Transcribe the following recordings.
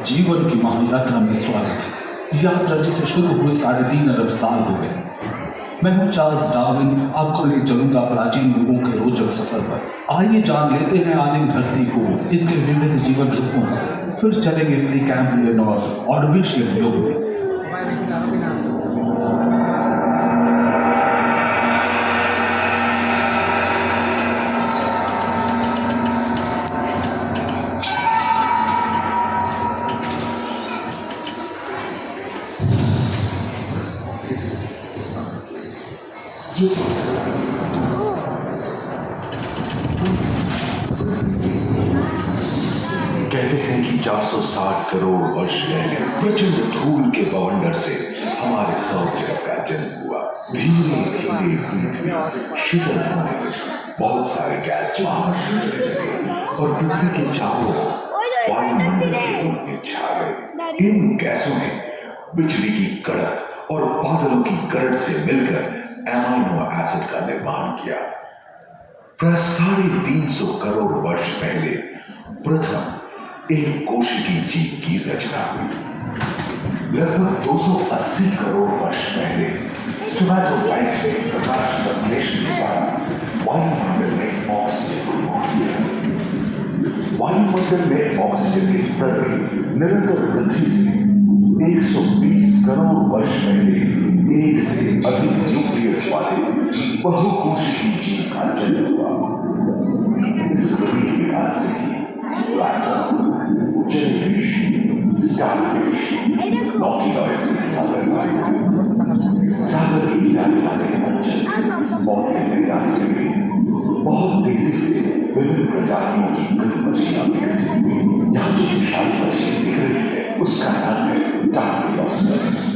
जीवन की महायात्रा में स्वागत है। यात्रा जिसे शुरू हुए 3.5 अरब साल हो गए। मैं हूं चार्ल्स डार्विन, आपको ले चलूंगा प्राचीन युगों के रोचक सफर पर। आइए जान लेते हैं आदिम धरती को, इसके विविध जीवन रूपों पर। फिर चलेंगे प्री कैम्ब्रियन और ऑर्डोविशियन युग में। कहते हैं कि 460 करोड़ वर्ष पहले प्रचंड धूल के बवंडर से हमारे सौर जगत का जन्म हुआ। धीरे धीरे पृथ्वी शीतल होने लगी, बहुत सारे गैस महाशून्य चले गए और पृथ्वी के चारों ओर वायुमंडल के रूप में छा गए। इन गैसों ने बिजली की कड़क और बादलों की गरज से मिलकर एमाइनो एसिड का निर्माण किया। प्राय 350 करोड़ वर्ष पहले प्रथम एक कोशिकीय जीव की रचना हुई। लगभग 280 करोड़ वर्ष पहले स्टोमैटोलाइट ने प्रकाश संश्लेषण के द्वारा वायुमंडल में ऑक्सीजन को मुक्त किया। वायुमंडल में ऑक्सीजन के स्तर में निरंतर वृद्धि से 120 करोड़ वर्ष पहले एक से अधिक न्यूक्लियस वाले बहुकोशिकीय जीव का जन्म हुआ। इस गरीब विकास से जेलीफिश, स्टारफिश, नॉक्टिलॉइड्स सागर के किनारे वाले अंचल मौत के मैदान में बहुत तेजी से विभिन्न प्रजातियों की कई मछलियां विकसित हुई। यहाँ जो विशाल मछली दिख रही है उसका नाम है टार्कियोस्टस।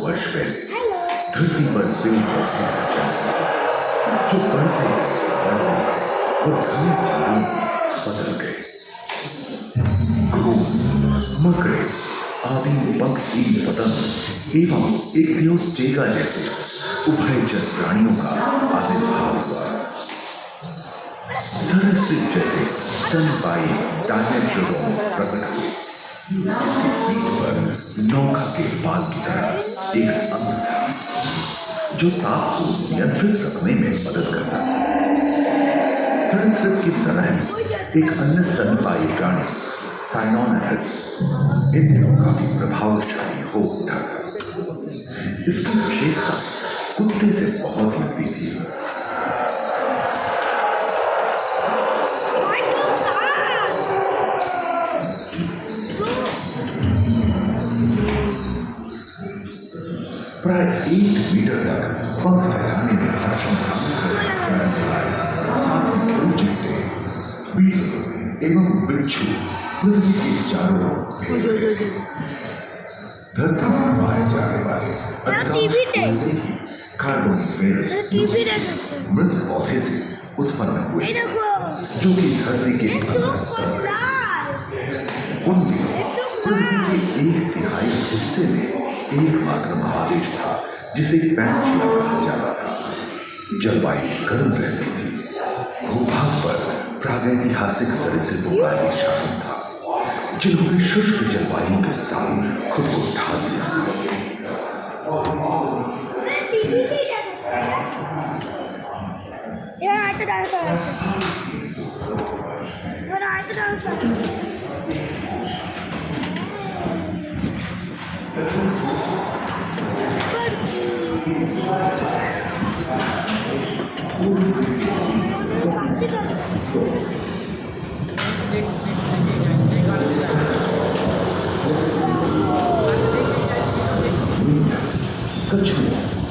वर्ष पहले धरती पर जो बढ़ते वो धीरे बदल गए। मकड़े आदि पंखहीन पतंग एवं एक दियोस्टेगा जैसे उभयचर प्राणियों का आविर्भाव हुआ। सरसृप जैसे स्तनपायी डायनासोर प्रकट हुए। इसकी पीठ पर नौका के बाल की तरह एक अंग था जो ताप को नियंत्रित रखने में मदद करता था। सरसृप की तरह एक अन्य स्तनपायी प्राणी साइनोनेफिस इन दिनों काफी प्रभावशाली हो उठा था। इसकी विशेषता कुत्ते से बहुत लगती थी। प्राय 1 मीटर तक पंख फैलाने में एवं बिच्छू पृथ्वी के चारों ओर धरती में पाए जाने वाले मृत पौधे से उत्पन्न हुए जो कि धरती के उनमें पृथ्वी के 1/3 हिस्से में एकमात्र महादेश था जिसे पैंचुला कहा जाता था। जलवायु गर्म रहती थी। भूभाग पर प्रागैतिहासिक सरीसृपों का ही शासन था जिन्होंने शुष्क जलवायु के साथ खुद को ढाल दिया।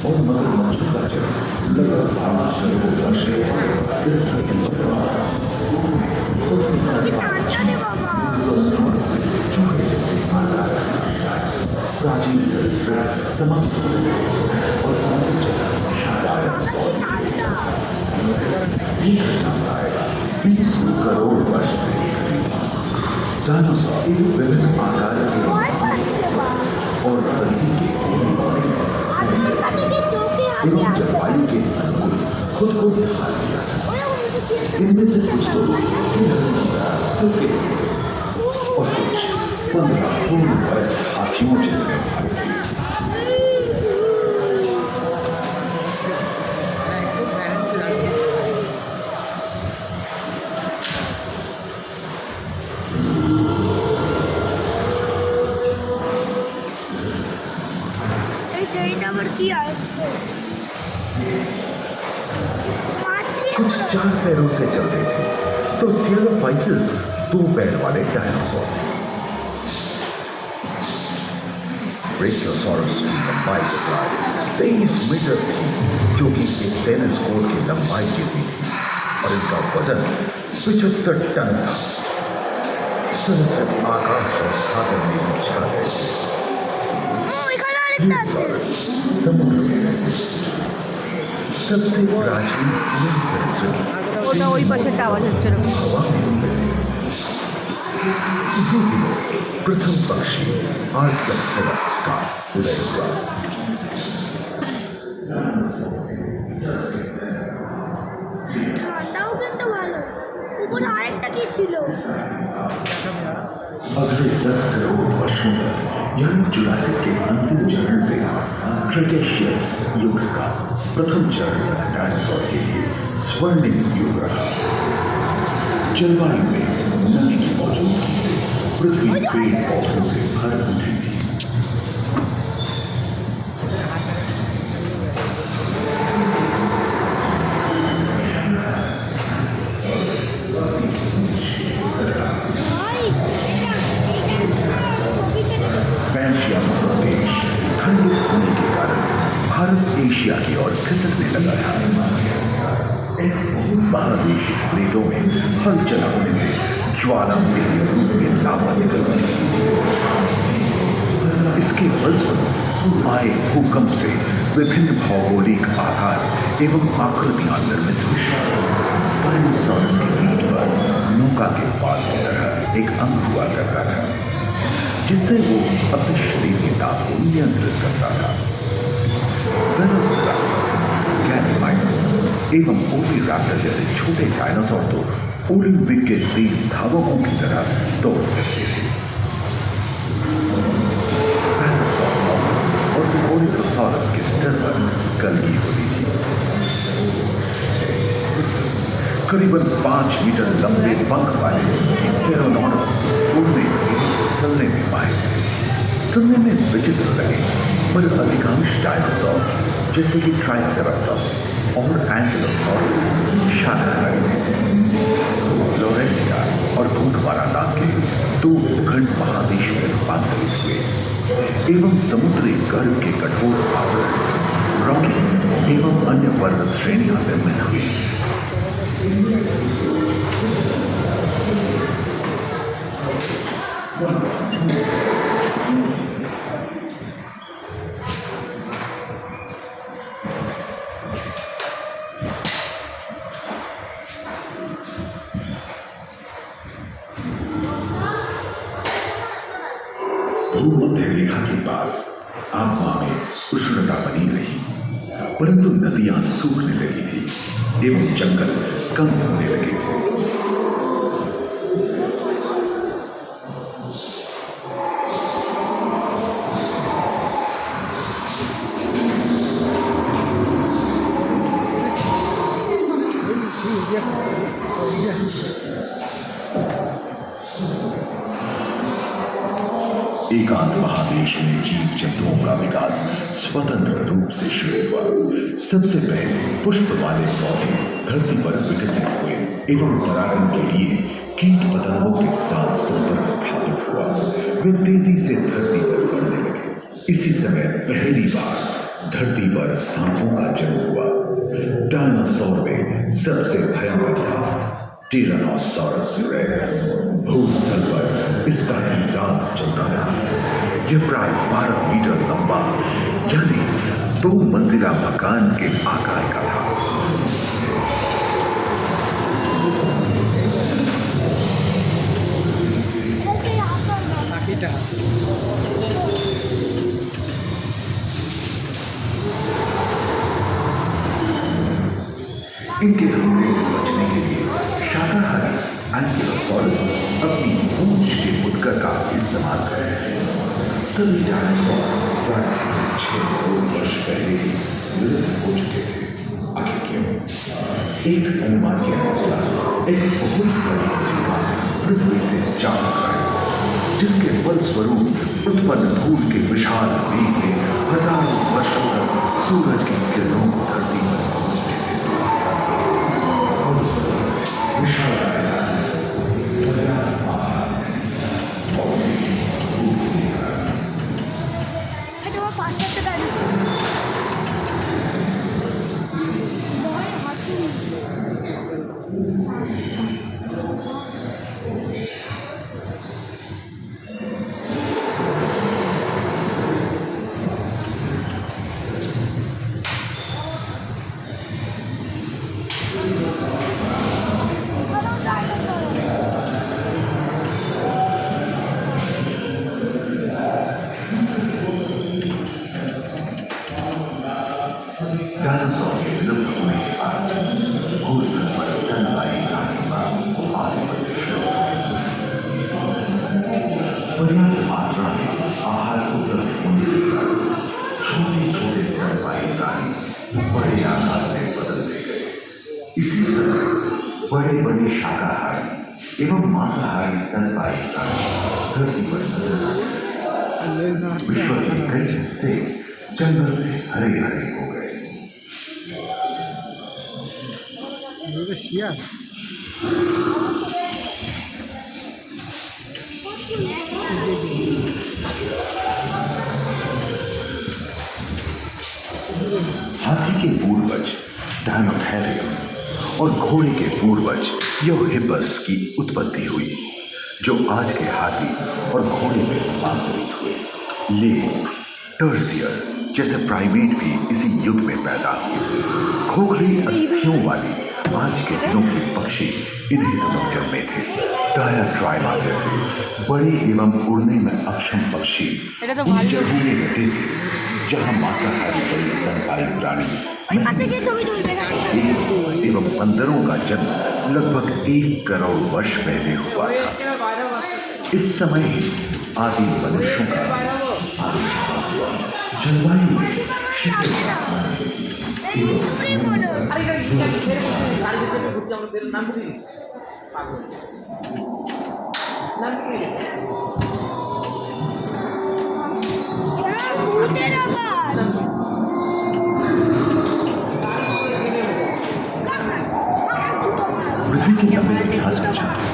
और मगरमच्छ का चरण लगातार शुरू समाप्त हो गए और हमारी जगह शायद 1,000 आएगा 20 करोड़ वर्ष पहले करीब डायनासोर एक विभिन्न आकार के और धरती के होने वाले एवं जलवायु के अनुकूल खुद को ढाल दिया था। इनमें से कुछ लोग और कुछ 15 पूर्ण वर्ष हाथियों जितने भारी थे। कुछ 4 पैरों से चलते थे तो थियोफाइटस 2 पैर वाले डायनासोर। ब्रेकियोसॉरस की लंबाई 23 मीटर थी, जो कि एक टेनिस कोर्ट की लंबाई जितनी थी, और इनका वजन 75 टन था। समुद्र आकाश और सागर में छा गए थे। समुद्र में सबसे प्राचीन ওটা ওই পাশেটা আওয়াজ হচ্ছে না। प्रथम पक्षी आज तक का उदय हुआ। ঠান্ডাও কিন্তু ভালো উপরে আরেকটা কি ছিল अगले 10 करोड़ वर्षों तक यानी जुरासिक के अंतिम चरण से क्रेटेशियस युग का प्रथम चरण डायनासोर के लिए स्वर्णिम युग रहा। जलवायु में नमी की मौजूदगी से पृथ्वी पेड़ पौधों से भर उठी थी। पैंशिया प्रदेश ठंडे होने के कारण भारत एशिया की ओर खिसकने लगा था। महादेशी प्लेटों में हलचल होने से ज्वालामुखी रूप में लावा निकल पड़ी। इसके फलस्वरूप आए भूकंप से विभिन्न भौगोलिक आकार एवं आकृतियां निर्मित हुई। स्पाइनोसॉरस की पीठ पर नौका के पाल की तरह एक अंग हुआ करता था, जिससे वो अपने शरीर के दाब को नियंत्रित करता था। कैनिमाइनस एवं ओविराप्टर जैसे छोटे डायनासोर तो ओलिम्पिक के तेज धावकों की तरह दौड़ सकते थे। और ओलिगोसॉरस के स्तर पर कलगी होती थी। करीबन 5 मीटर लंबे पंख वाले टेरोनोडोन उड़ने चलने में माहिर थे। सुनने में विचित्र लगे, पर अधिकांश डायनासोर जैसे कि ट्राइसेराटॉप्स और एंकिलोसॉरस शाकाहारी थे। लोरेंटिया और गोंडवाना नाम के 2 उपखंड महादेश में रूपांतरित हुए एवं समुद्री गर्भ के कठोर आवरण रॉकीज एवं अन्य पर्वत श्रेणियां निर्मित हुई। भूमध्य रेखा के पास आसमा में उष्णता बनी रही, परंतु नदियां सूखने लगी थी एवं जंगल कम होने लगे थे। एकांत महादेश में जीव जंतुओं का विकास स्वतंत्र रूप से शुरू हुआ। सबसे पहले पुष्प वाले पौधे धरती पर विकसित हुए एवं परागण के लिए कीट पतंगों के साथ संपर्क स्थापित हुआ। वे तेजी से धरती पर बढ़ने लगे। इसी समय पहली बार धरती पर सांपों का जन्म हुआ। डायनासोर में सबसे भयंकर था टिरानोसॉरस रेक्स। भूस्थल पर इसका ही राज चलता रहा। यह प्राय 12 मीटर लंबा यानी 2 मंजिला मकान के आकार का था। ऐसे यहाँ पर इनके हमले से बचने के लिए शाकाहारी एंकिलोसॉरस अपनी पूंछ के मुद्गर का इस्तेमाल कर रहे हैं। सभी डायनासोर 6 करोड़ वर्ष पहले ही विलुप्त हो चुके थे। आखिर क्यों? एक अनुमान के अनुसार एक बहुत बड़ी जीवा पृथ्वी से जा चुका है, जिसके फलस्वरूप उत्पन्न धूल के विशाल वेग ने हजारों वर्षों तक सूरज की किरणों को धरती पर पहुंचने से এটা আমার 5-4টা ডাইনোসর বড় হাতি डायनासोर के विलुप्त होने के बाद भूस्खलन पर स्तनपायी प्राणियों को आगे बढ़ते शुरू हो गए। पर्याप्त मात्रा में आहार उपलब्ध होने के कारण छोटे छोटे स्तनपायी प्राणी बड़े आकार में बदलते गए। इसी तरह बड़े बड़े शाकाहारी एवं मांसाहारी स्तनपायी प्राणी धरती पर नजर आते। विश्व के कई हिस्से जंगल से हरे हरे हो गए। हाथी के पूर्वज डायनोथेरियम और घोड़े के पूर्वज यूहिपस की उत्पत्ति हुई, जो आज के हाथी और घोड़े में रूपांतरित हुए। लेमुर, टर्सियर जैसे प्राइमेट भी इसी युग में पैदा हुए। खोखली अस्थियों वाली आज के दिनों के पक्षी इन्हीं दिनों जन्मे थे। डायाट्राइमा जैसे बड़े एवं उड़ने में अक्षम पक्षी এটা তো उन ভালো जगहों में रहते थे जहाँ मांसाहारी बड़े स्तनपायी प्राणी পাশে গিয়ে ছবি তুলবে না कीट एवं बंदरों का जन्म लगभग 1 करोड़ वर्ष पहले हुआ था। इस समय ही आदि मनुष्यों का आविर्भाव हुआ। जलवायु में এই উপরে বলো ভূতের আওয়াজ पृथ्वी के लंबे इतिहास को जाने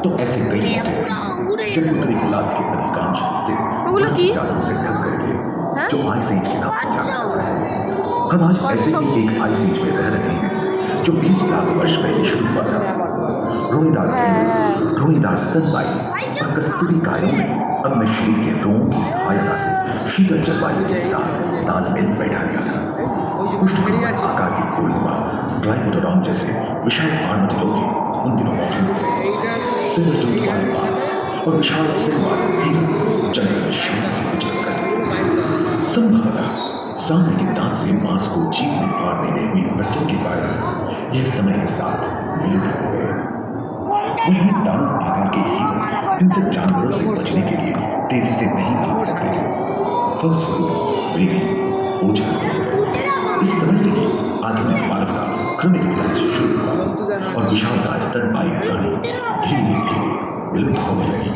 तो ऐसे कई मौके हैं जब उत्तरी गोलार्ध के अधिकांश हिस्से ওগুলো কি? चादरों से ढक करके हाँ? जो आइस एज के नाम से कच्छप। जाना है। हम आज ऐसे ही एक आइस एज में रह रहे हैं जो 20 लाख वर्ष पहले शुरू हुआ था। रोईदार स्तनपायी और कस्तूरी कायों में अपने शरीर के रोम की सहायता से शीतल जलवायु के साथ तालमेल बैठा गया था। पुष्ठभूमि आकार की खोलनुमा ग्लाइकोडोन जैसे विशाल आर्madillo उन दिनों मौजूद थे। सिल्वर वाले बाल और विशाल सिर वाले हीरे जंगल में शांति से विचरण करते। संभवतः सामने के दांत से मांस को जीभ में फाड़ने में हुई बच्चों के कारण यह समय के साथ विलुप्त हो गए। वहीं दानव आकार के हीरे इनसे जानवरों से बचने के लिए तेजी से नहीं भाग सकते थे। फलस्वरूप वे भी ओझल हो गए। इस समय से ही आधुनिक मानव का क्रमिक विकास शुरू हुआ और विशालकाय स्तनपायी प्राणी धीरे धीरे विलुप्त होने लगी।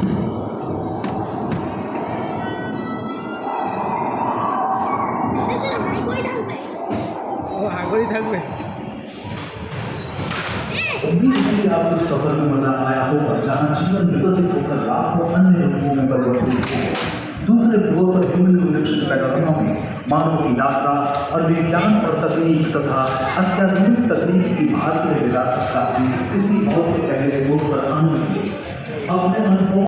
उम्मीद है कि आपको इस सफर में मजा आया होगा, जहाँ जीवन विकसित होकर लाखों अन्य रूपों में परिवर्तित हो। दूसरे फ्लोर पर ह्यूमन इवोल्यूशन पैटर्नों में मानव की यात्रा और विज्ञान और तकनीक तथा अत्याधुनिक तकनीक की भारतीय विरासत का भी इसी बहुत पहले फ्लोर पर आनंद लिया। अपने अनुभव